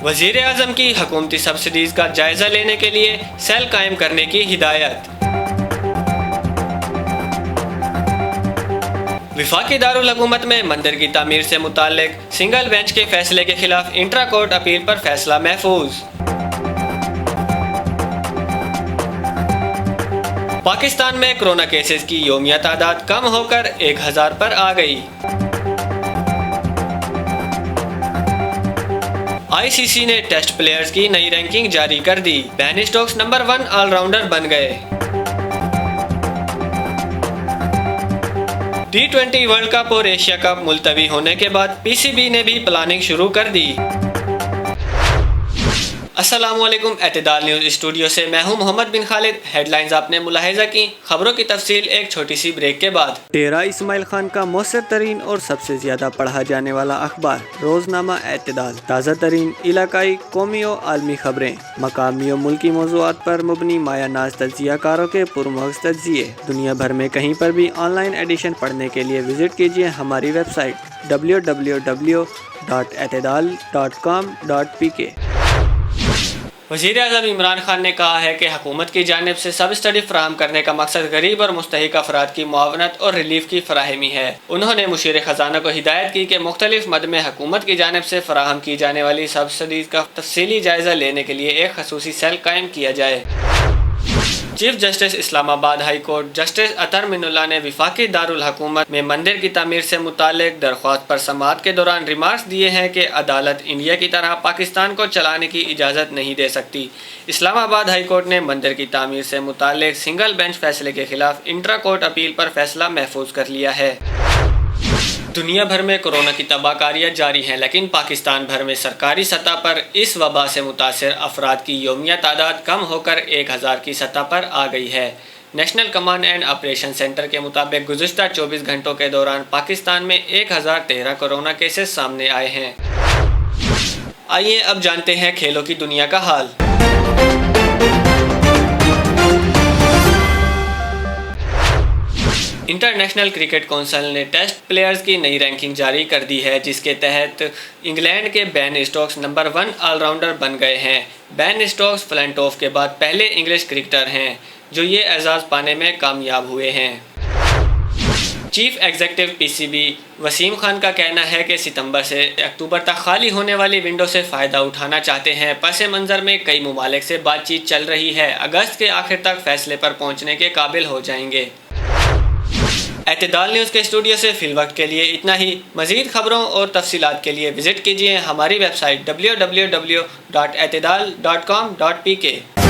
وزیر اعظم کی حکومتی سبسڈیز کا جائزہ لینے کے لیے سیل قائم کرنے کی ہدایت۔ وفاقی دارالحکومت میں مندر کی تعمیر سے متعلق سنگل بینچ کے فیصلے کے خلاف انٹرا کورٹ اپیل پر فیصلہ محفوظ۔ پاکستان میں کرونا کیسز کی یومیہ تعداد کم ہو کر 1000 پر آ گئی۔ آئی سی سی نے ٹیسٹ پلیئرز کی نئی رینکنگ جاری کر دی، بین اسٹوکس نمبر 1 آل راؤنڈر بن گئے۔ T20 ورلڈ کپ اور ایشیا کپ ملتوی ہونے کے بعد پی سی بی نے بھی پلاننگ شروع کر دی۔ السلام علیکم، اعتدال نیوز اسٹوڈیو سے میں ہوں محمد بن خالد۔ ہیڈ لائنز آپ نے ملاحظہ کی، خبروں کی تفصیل ایک چھوٹی سی بریک کے بعد۔ ڈیرہ اسماعیل خان کا مؤثر ترین اور سب سے زیادہ پڑھا جانے والا اخبار روزنامہ اعتدال، تازہ ترین علاقائی، قومی و عالمی خبریں، مقامی و ملکی موضوعات پر مبنی مایہ ناز تجزیہ کاروں کے پرمغز تجزیے، دنیا بھر میں کہیں پر بھی آن لائن ایڈیشن پڑھنے کے لیے وزٹ کیجیے ہماری ویب سائٹ www.اعتدال.com.pk۔ وزیر اعظم عمران خان نے کہا ہے کہ حکومت کی جانب سے سب اسٹڈی فراہم کرنے کا مقصد غریب اور مستحق افراد کی معاونت اور ریلیف کی فراہمی ہے۔ انہوں نے مشیر خزانہ کو ہدایت کی کہ مختلف مد میں حکومت کی جانب سے فراہم کی جانے والی سبسڈیز کا تفصیلی جائزہ لینے کے لیے ایک خصوصی سیل قائم کیا جائے۔ چیف جسٹس اسلام آباد ہائی کورٹ جسٹس اطہر من اللہ نے وفاقی دارالحکومت میں مندر کی تعمیر سے متعلق درخواست پر سماعت کے دوران ریمارکس دیے ہیں کہ عدالت انڈیا کی طرح پاکستان کو چلانے کی اجازت نہیں دے سکتی۔ اسلام آباد ہائی کورٹ نے مندر کی تعمیر سے متعلق سنگل بینچ فیصلے کے خلاف انٹرا کورٹ اپیل پر فیصلہ محفوظ کر لیا ہے۔ دنیا بھر میں کورونا کی تباہ کاریاں جاری ہیں، لیکن پاکستان بھر میں سرکاری سطح پر اس وبا سے متاثر افراد کی یومیہ تعداد کم ہو کر 1000 کی سطح پر آ گئی ہے۔ National command and operation centre کے مطابق گزشتہ 24 گھنٹوں کے دوران پاکستان میں 1013 کورونا کیسز سامنے آئے ہیں۔ آئیے اب جانتے ہیں کھیلوں کی دنیا کا حال۔ انٹرنیشنل کرکٹ کونسل نے ٹیسٹ پلیئرز کی نئی رینکنگ جاری کر دی ہے، جس کے تحت انگلینڈ کے بین اسٹوکس نمبر 1 آل راؤنڈر بن گئے ہیں۔ بین اسٹوکس فلنٹوف کے بعد پہلے انگلش کرکٹر ہیں جو یہ اعزاز پانے میں کامیاب ہوئے ہیں۔ چیف ایگزیکٹو پی سی بی وسیم خان کا کہنا ہے کہ ستمبر سے اکتوبر تک خالی ہونے والی ونڈو سے فائدہ اٹھانا چاہتے ہیں۔ پس منظر میں کئی ممالک سے بات چیت چل رہی ہے، اگست کے آخر تک فیصلے پر پہنچنے کے قابل ہو جائیں گے۔ اعتدال نیوز کے اسٹوڈیو سے فی الوقت کے لیے اتنا ہی۔ مزید خبروں اور تفصیلات کے لیے وزٹ کیجیے ہماری ویب سائٹ www.اعتدال.com.pk۔